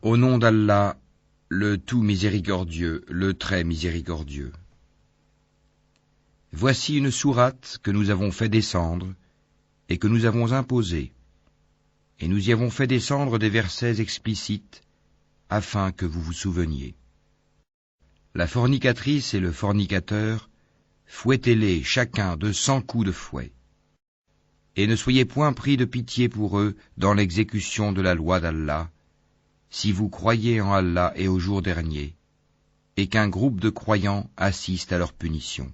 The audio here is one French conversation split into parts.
Au nom d'Allah, le tout miséricordieux, le très miséricordieux. Voici une sourate que nous avons fait descendre et que nous avons imposée, et nous y avons fait descendre des versets explicites afin que vous vous souveniez. La fornicatrice et le fornicateur, fouettez-les chacun de 100 coups de fouet, et ne soyez point pris de pitié pour eux dans l'exécution de la loi d'Allah, si vous croyez en Allah et au jour dernier, et qu'un groupe de croyants assiste à leur punition.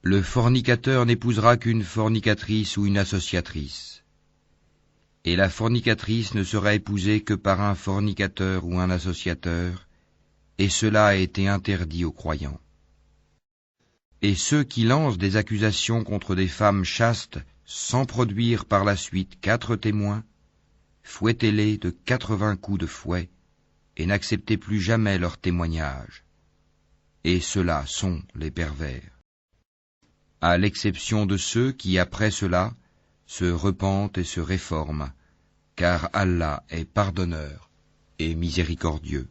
Le fornicateur n'épousera qu'une fornicatrice ou une associatrice, et la fornicatrice ne sera épousée que par un fornicateur ou un associateur, et cela a été interdit aux croyants. Et ceux qui lancent des accusations contre des femmes chastes sans produire par la suite 4 témoins, fouettez-les de 80 coups de fouet, et n'acceptez plus jamais leur témoignage. Et ceux-là sont les pervers. À l'exception de ceux qui, après cela, se repentent et se réforment, car Allah est pardonneur et miséricordieux.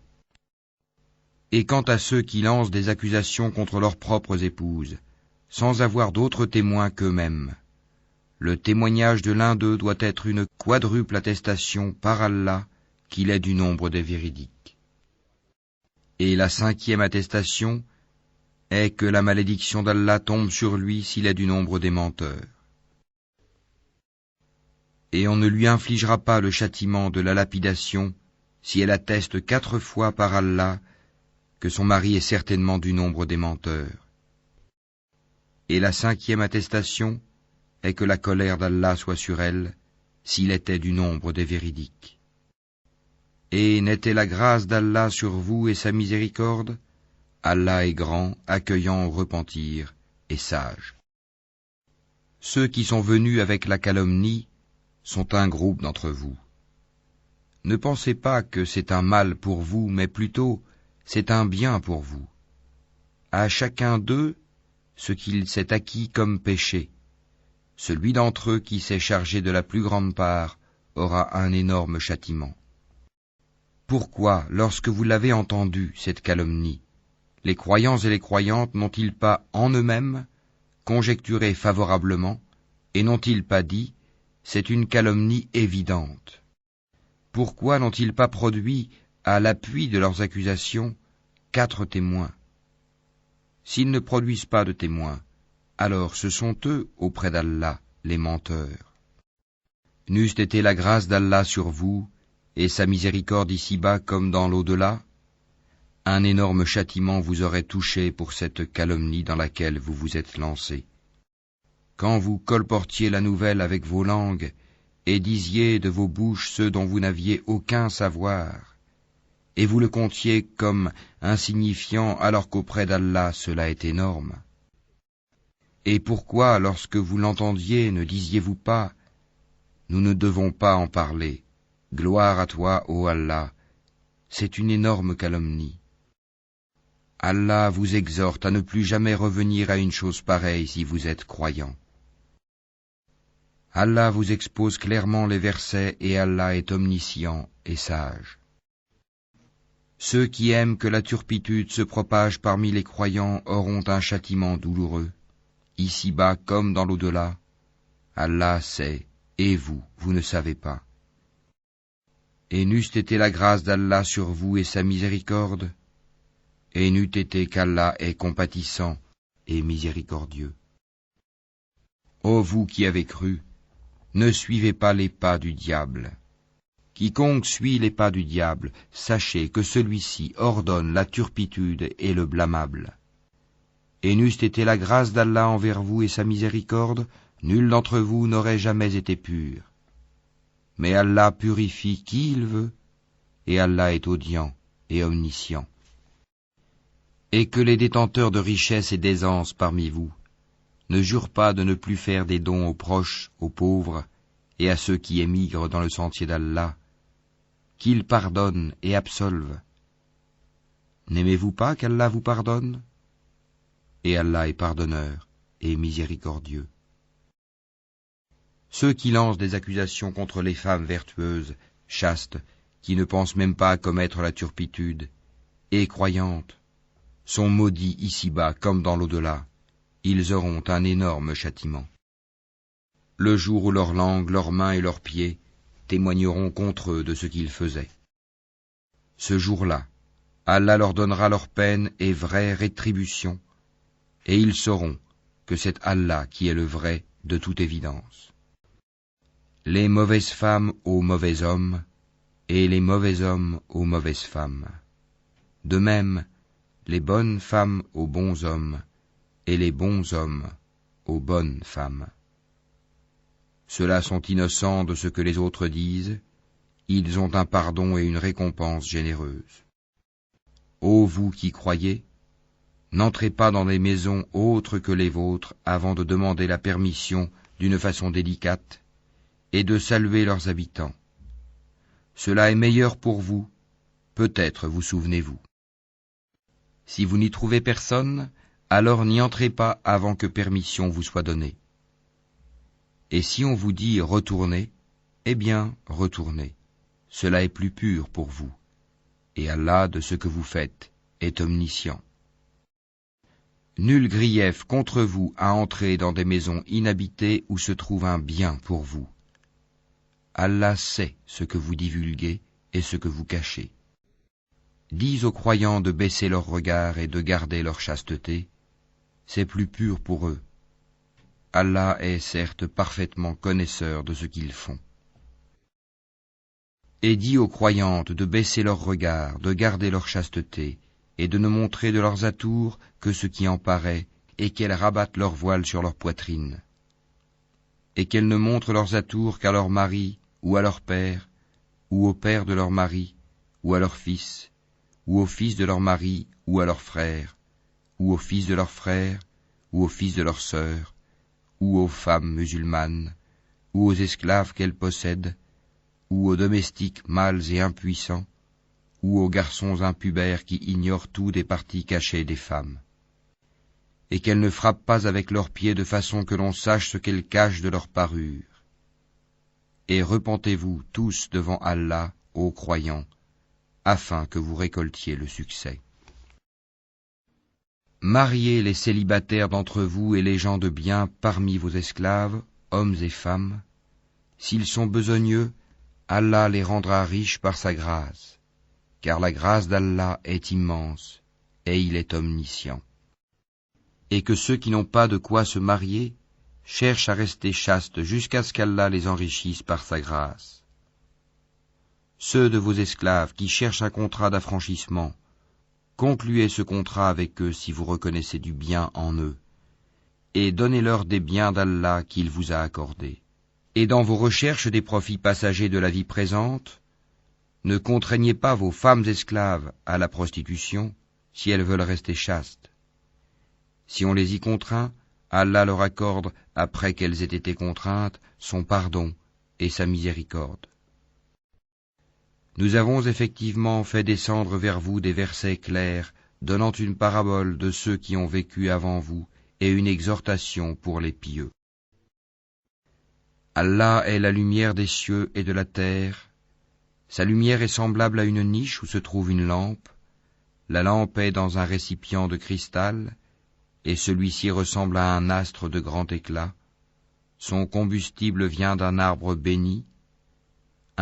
Et quant à ceux qui lancent des accusations contre leurs propres épouses, sans avoir d'autres témoins qu'eux-mêmes, le témoignage de l'un d'eux doit être une quadruple attestation par Allah qu'il est du nombre des véridiques. Et la 5e attestation est que la malédiction d'Allah tombe sur lui s'il est du nombre des menteurs. Et on ne lui infligera pas le châtiment de la lapidation si elle atteste 4 fois par Allah que son mari est certainement du nombre des menteurs. Et la 5e attestation est que la colère d'Allah soit sur elle, s'il était du nombre des véridiques. Et n'était la grâce d'Allah sur vous et sa miséricorde? Allah est grand, accueillant au repentir, et sage. Ceux qui sont venus avec la calomnie sont un groupe d'entre vous. Ne pensez pas que c'est un mal pour vous, mais plutôt c'est un bien pour vous. À chacun d'eux, ce qu'il s'est acquis comme péché. Celui d'entre eux qui s'est chargé de la plus grande part aura un énorme châtiment. Pourquoi, lorsque vous l'avez entendu, cette calomnie, les croyants et les croyantes n'ont-ils pas, en eux-mêmes, conjecturé favorablement, et n'ont-ils pas dit, c'est une calomnie évidente? Pourquoi n'ont-ils pas produit, à l'appui de leurs accusations, 4 témoins? S'ils ne produisent pas de témoins, alors ce sont eux, auprès d'Allah, les menteurs. N'eût été la grâce d'Allah sur vous, et sa miséricorde ici-bas comme dans l'au-delà, un énorme châtiment vous aurait touché pour cette calomnie dans laquelle vous vous êtes lancés. Quand vous colportiez la nouvelle avec vos langues, et disiez de vos bouches ceux dont vous n'aviez aucun savoir, et vous le comptiez comme insignifiant alors qu'auprès d'Allah cela est énorme. Et pourquoi, lorsque vous l'entendiez, ne disiez-vous pas, nous ne devons pas en parler, gloire à toi, ô Allah, c'est une énorme calomnie. Allah vous exhorte à ne plus jamais revenir à une chose pareille si vous êtes croyants. Allah vous expose clairement les versets et Allah est omniscient et sage. Ceux qui aiment que la turpitude se propage parmi les croyants auront un châtiment douloureux. Ici-bas comme dans l'au-delà, Allah sait, et vous, vous ne savez pas. Et n'eût été la grâce d'Allah sur vous et sa miséricorde, et n'eût été qu'Allah est compatissant et miséricordieux. Ô vous qui avez cru, ne suivez pas les pas du diable. Quiconque suit les pas du diable, sachez que celui-ci ordonne la turpitude et le blâmable. Et n'eût été la grâce d'Allah envers vous et sa miséricorde, nul d'entre vous n'aurait jamais été pur. Mais Allah purifie qui il veut, et Allah est audient et omniscient. Et que les détenteurs de richesses et d'aisance parmi vous ne jurent pas de ne plus faire des dons aux proches, aux pauvres, et à ceux qui émigrent dans le sentier d'Allah, qu'ils pardonnent et absolvent. N'aimez-vous pas qu'Allah vous pardonne? Et Allah est pardonneur et miséricordieux. Ceux qui lancent des accusations contre les femmes vertueuses, chastes, qui ne pensent même pas à commettre la turpitude, et croyantes, sont maudits ici-bas comme dans l'au-delà. Ils auront un énorme châtiment. Le jour où leur langue, leurs mains et leurs pieds témoigneront contre eux de ce qu'ils faisaient. Ce jour-là, Allah leur donnera leur peine et vraie rétribution, et ils sauront que c'est Allah qui est le vrai de toute évidence. Les mauvaises femmes aux mauvais hommes, et les mauvais hommes aux mauvaises femmes. De même, les bonnes femmes aux bons hommes, et les bons hommes aux bonnes femmes. Ceux-là sont innocents de ce que les autres disent, ils ont un pardon et une récompense généreuse. Ô vous qui croyez, n'entrez pas dans des maisons autres que les vôtres avant de demander la permission d'une façon délicate et de saluer leurs habitants. Cela est meilleur pour vous, peut-être vous souvenez-vous. Si vous n'y trouvez personne, alors n'y entrez pas avant que permission vous soit donnée. Et si on vous dit retournez, eh bien retournez. Cela est plus pur pour vous. Et Allah, de ce que vous faites, est omniscient. Nul grief contre vous à entrer dans des maisons inhabitées où se trouve un bien pour vous. Allah sait ce que vous divulguez et ce que vous cachez. Dis aux croyants de baisser leur regard et de garder leur chasteté, c'est plus pur pour eux. Allah est certes parfaitement connaisseur de ce qu'ils font. Et dis aux croyantes de baisser leur regard, de garder leur chasteté, et de ne montrer de leurs atours que ce qui en paraît, et qu'elles rabattent leur voile sur leur poitrine. Et qu'elles ne montrent leurs atours qu'à leur mari, ou à leur père, ou au père de leur mari, ou à leur fils, ou au fils de leur mari, ou à leur frère, ou au fils de leur frère, ou au fils de leur sœur, ou aux femmes musulmanes, ou aux esclaves qu'elles possèdent, ou aux domestiques mâles et impuissants, ou aux garçons impubères qui ignorent tout des parties cachées des femmes. Et qu'elles ne frappent pas avec leurs pieds de façon que l'on sache ce qu'elles cachent de leur parure. Et repentez-vous tous devant Allah, ô croyants, afin que vous récoltiez le succès. Mariez les célibataires d'entre vous et les gens de bien parmi vos esclaves, hommes et femmes. S'ils sont besogneux, Allah les rendra riches par sa grâce, car la grâce d'Allah est immense, et il est omniscient. Et que ceux qui n'ont pas de quoi se marier cherchent à rester chastes jusqu'à ce qu'Allah les enrichisse par sa grâce. Ceux de vos esclaves qui cherchent un contrat d'affranchissement, concluez ce contrat avec eux si vous reconnaissez du bien en eux, et donnez-leur des biens d'Allah qu'il vous a accordés. Et dans vos recherches des profits passagers de la vie présente, ne contraignez pas vos femmes esclaves à la prostitution si elles veulent rester chastes. Si on les y contraint, Allah leur accorde, après qu'elles aient été contraintes, son pardon et sa miséricorde. Nous avons effectivement fait descendre vers vous des versets clairs, donnant une parabole de ceux qui ont vécu avant vous et une exhortation pour les pieux. Allah est la lumière des cieux et de la terre. Sa lumière est semblable à une niche où se trouve une lampe. La lampe est dans un récipient de cristal, et celui-ci ressemble à un astre de grand éclat. Son combustible vient d'un arbre béni,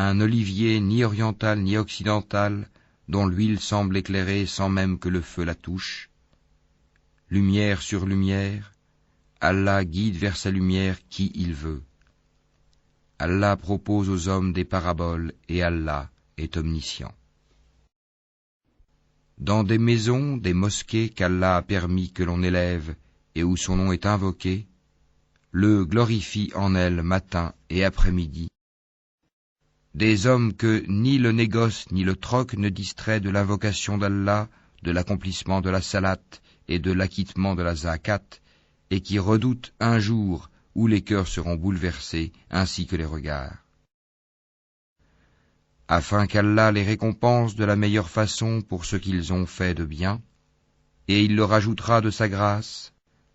un olivier ni oriental ni occidental, dont l'huile semble éclairer sans même que le feu la touche. Lumière sur lumière, Allah guide vers sa lumière qui il veut. Allah propose aux hommes des paraboles et Allah est omniscient. Dans des maisons, des mosquées qu'Allah a permis que l'on élève et où son nom est invoqué, le glorifie en elles matin et après-midi. Des hommes que ni le négoce ni le troc ne distraient de l'invocation d'Allah, de l'accomplissement de la salate et de l'acquittement de la zakat, et qui redoutent un jour où les cœurs seront bouleversés, ainsi que les regards. Afin qu'Allah les récompense de la meilleure façon pour ce qu'ils ont fait de bien, et il leur ajoutera de sa grâce,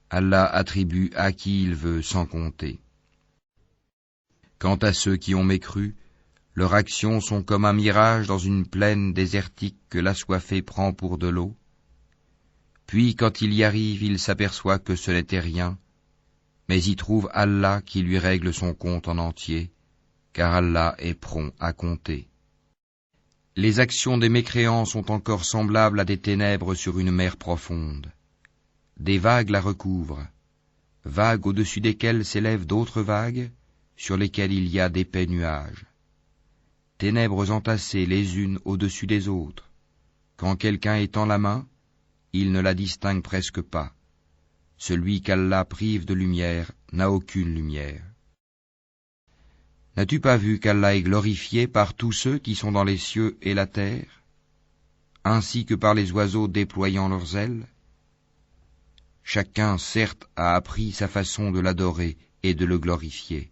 Allah attribue à qui il veut sans compter. Quant à ceux qui ont mécru, Leurs actions sont comme un mirage dans une plaine désertique que l'assoiffé prend pour de l'eau. Puis quand il y arrive, il s'aperçoit que ce n'était rien, mais y trouve Allah qui lui règle son compte en entier, car Allah est prompt à compter. Les actions des mécréants sont encore semblables à des ténèbres sur une mer profonde. Des vagues la recouvrent, vagues au-dessus desquelles s'élèvent d'autres vagues, sur lesquelles il y a d'épais nuages. Ténèbres entassées les unes au-dessus des autres. Quand quelqu'un étend la main, il ne la distingue presque pas. Celui qu'Allah prive de lumière n'a aucune lumière. N'as-tu pas vu qu'Allah est glorifié par tous ceux qui sont dans les cieux et la terre, ainsi que par les oiseaux déployant leurs ailes? Chacun, certes, a appris sa façon de l'adorer et de le glorifier.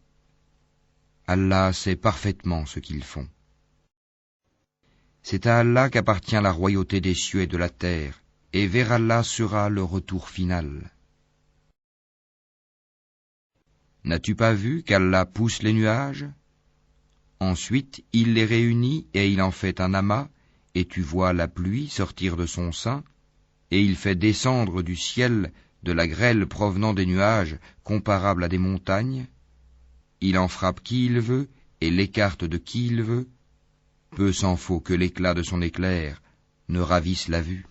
Allah sait parfaitement ce qu'ils font. C'est à Allah qu'appartient la royauté des cieux et de la terre, et vers Allah sera le retour final. N'as-tu pas vu qu'Allah pousse les nuages? Ensuite, il les réunit et il en fait un amas, et tu vois la pluie sortir de son sein, et il fait descendre du ciel de la grêle provenant des nuages comparable à des montagnes. Il en frappe qui il veut et l'écarte de qui il veut. Peu s'en faut que l'éclat de son éclair ne ravisse la vue.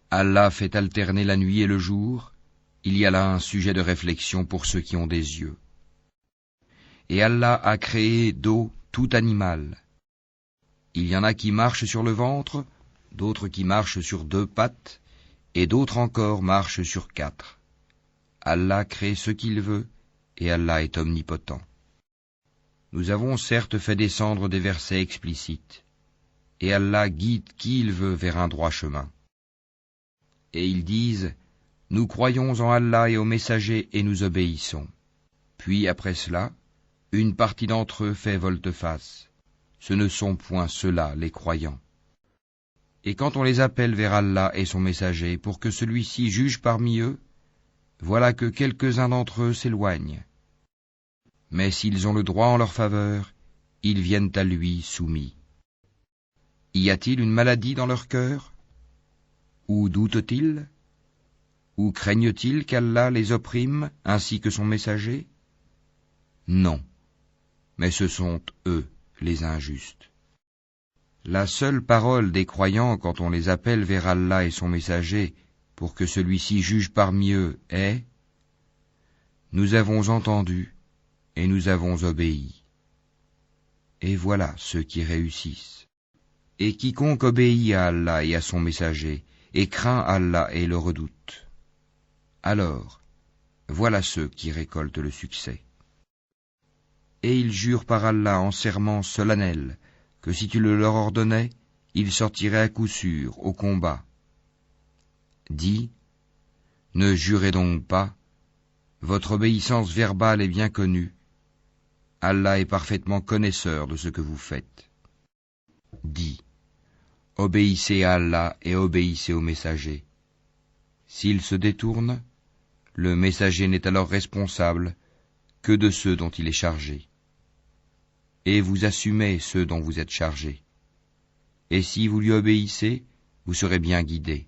Allah fait alterner la nuit et le jour. Il y a là un sujet de réflexion pour ceux qui ont des yeux. Et Allah a créé d'eau tout animal. Il y en a qui marchent sur le ventre, d'autres qui marchent sur 2 pattes, et d'autres encore marchent sur 4. Allah crée ce qu'il veut, et Allah est omnipotent. Nous avons certes fait descendre des versets explicites, et Allah guide qui il veut vers un droit chemin. Et ils disent: nous croyons en Allah et aux messagers et nous obéissons. Puis après cela, une partie d'entre eux fait volte-face. Ce ne sont point ceux-là les croyants. Et quand on les appelle vers Allah et son messager pour que celui-ci juge parmi eux, voilà que quelques-uns d'entre eux s'éloignent. Mais s'ils ont le droit en leur faveur, ils viennent à lui soumis. Y a-t-il une maladie dans leur cœur? Ou doutent-ils? Ou craignent-ils qu'Allah les opprime ainsi que son messager? Non, mais ce sont eux les injustes. La seule parole des croyants quand on les appelle vers Allah et son messager pour que celui-ci juge parmi eux est: nous avons entendu et nous avons obéi. Et voilà ceux qui réussissent. Et quiconque obéit à Allah et à son messager et craint Allah et le redoute, alors voilà ceux qui récoltent le succès. Et ils jurent par Allah en serment solennel que si tu le leur ordonnais, ils sortiraient à coup sûr au combat. Dis: ne jurez donc pas, votre obéissance verbale est bien connue, Allah est parfaitement connaisseur de ce que vous faites. Dis: obéissez à Allah et obéissez au messager. S'ils se détournent, le messager n'est alors responsable que de ceux dont il est chargé. Et vous assumez ceux dont vous êtes chargés. Et si vous lui obéissez, vous serez bien guidés.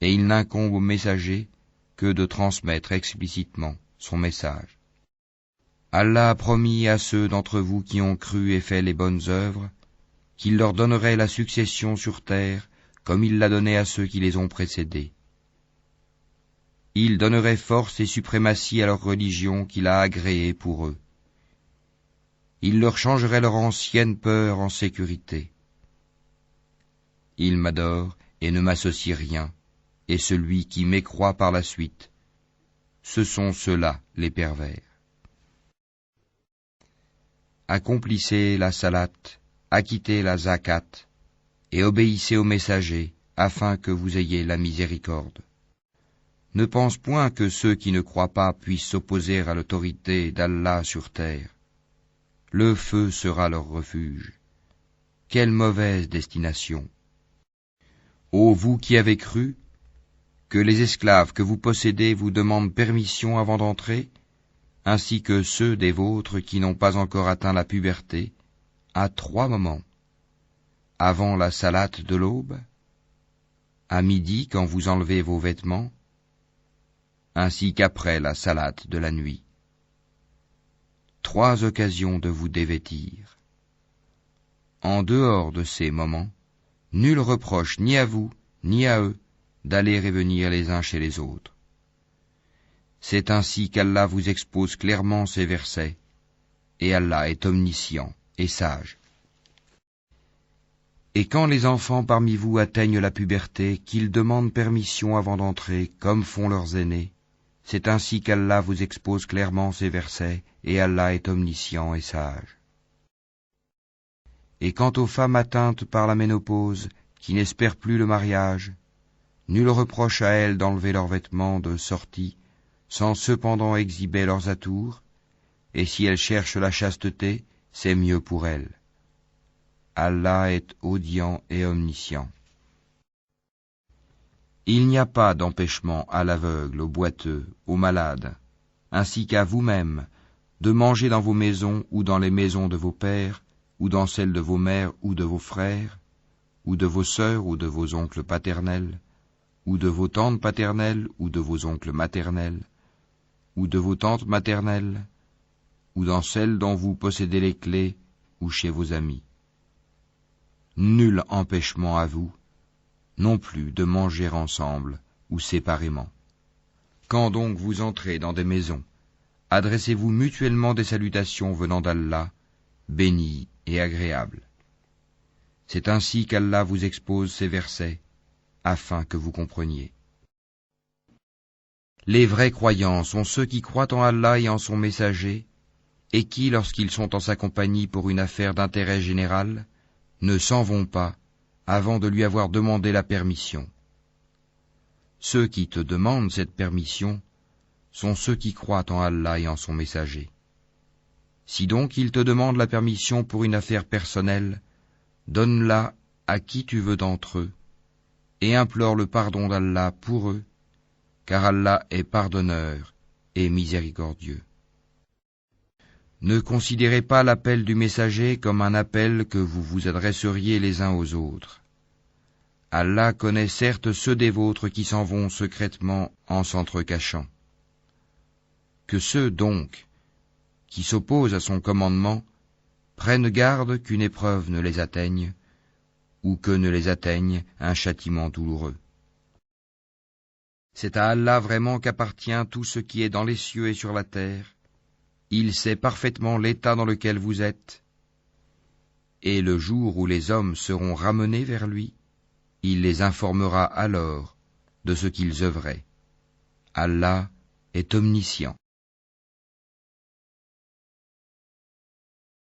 Et il n'incombe au messager que de transmettre explicitement son message. Allah a promis à ceux d'entre vous qui ont cru et fait les bonnes œuvres qu'il leur donnerait la succession sur terre comme il l'a donné à ceux qui les ont précédés. Il donnerait force et suprématie à leur religion qu'il a agréée pour eux. Il leur changerait leur ancienne peur en sécurité. Ils m'adorent et ne m'associent rien, et celui qui mécroit par la suite, ce sont ceux-là les pervers. Accomplissez la salat, acquittez la zakat, et obéissez aux messagers, afin que vous ayez la miséricorde. Ne pense point que ceux qui ne croient pas puissent s'opposer à l'autorité d'Allah sur terre. Le feu sera leur refuge. Quelle mauvaise destination! Ô vous qui avez cru, que les esclaves que vous possédez vous demandent permission avant d'entrer, ainsi que ceux des vôtres qui n'ont pas encore atteint la puberté, à 3 moments. Avant la salate de l'aube, à midi quand vous enlevez vos vêtements, ainsi qu'après la salate de la nuit. 3 occasions de vous dévêtir. En dehors de ces moments, nul reproche ni à vous, ni à eux, d'aller et venir les uns chez les autres. C'est ainsi qu'Allah vous expose clairement ces versets, et Allah est omniscient et sage. Et quand les enfants parmi vous atteignent la puberté, qu'ils demandent permission avant d'entrer, comme font leurs aînés, c'est ainsi qu'Allah vous expose clairement ces versets, et Allah est omniscient et sage. Et quant aux femmes atteintes par la ménopause, qui n'espèrent plus le mariage, nul reproche à elles d'enlever leurs vêtements de sortie, sans cependant exhiber leurs atours, et si elles cherchent la chasteté, c'est mieux pour elles. Allah est audient et omniscient. Il n'y a pas d'empêchement à l'aveugle, au boiteux, aux malades, ainsi qu'à vous-même, de manger dans vos maisons ou dans les maisons de vos pères, ou dans celles de vos mères ou de vos frères, ou de vos sœurs ou de vos oncles paternels, ou de vos tantes paternelles ou de vos oncles maternels, ou de vos tantes maternelles, ou dans celles dont vous possédez les clés, ou chez vos amis. Nul empêchement à vous, non plus de manger ensemble ou séparément. Quand donc vous entrez dans des maisons, adressez-vous mutuellement des salutations venant d'Allah, bénies et agréables. C'est ainsi qu'Allah vous expose ces versets, afin que vous compreniez. Les vrais croyants sont ceux qui croient en Allah et en son messager, et qui, lorsqu'ils sont en sa compagnie pour une affaire d'intérêt général, ne s'en vont pas avant de lui avoir demandé la permission. Ceux qui te demandent cette permission sont ceux qui croient en Allah et en son messager. Si donc ils te demandent la permission pour une affaire personnelle, donne-la à qui tu veux d'entre eux, et implore le pardon d'Allah pour eux, car Allah est pardonneur et miséricordieux. Ne considérez pas l'appel du messager comme un appel que vous vous adresseriez les uns aux autres. Allah connaît certes ceux des vôtres qui s'en vont secrètement en s'entrecachant. Que ceux, donc, qui s'opposent à son commandement, prennent garde qu'une épreuve ne les atteigne, ou que ne les atteigne un châtiment douloureux. C'est à Allah vraiment qu'appartient tout ce qui est dans les cieux et sur la terre. Il sait parfaitement l'état dans lequel vous êtes, et le jour où les hommes seront ramenés vers lui, il les informera alors de ce qu'ils œuvraient. Allah est omniscient.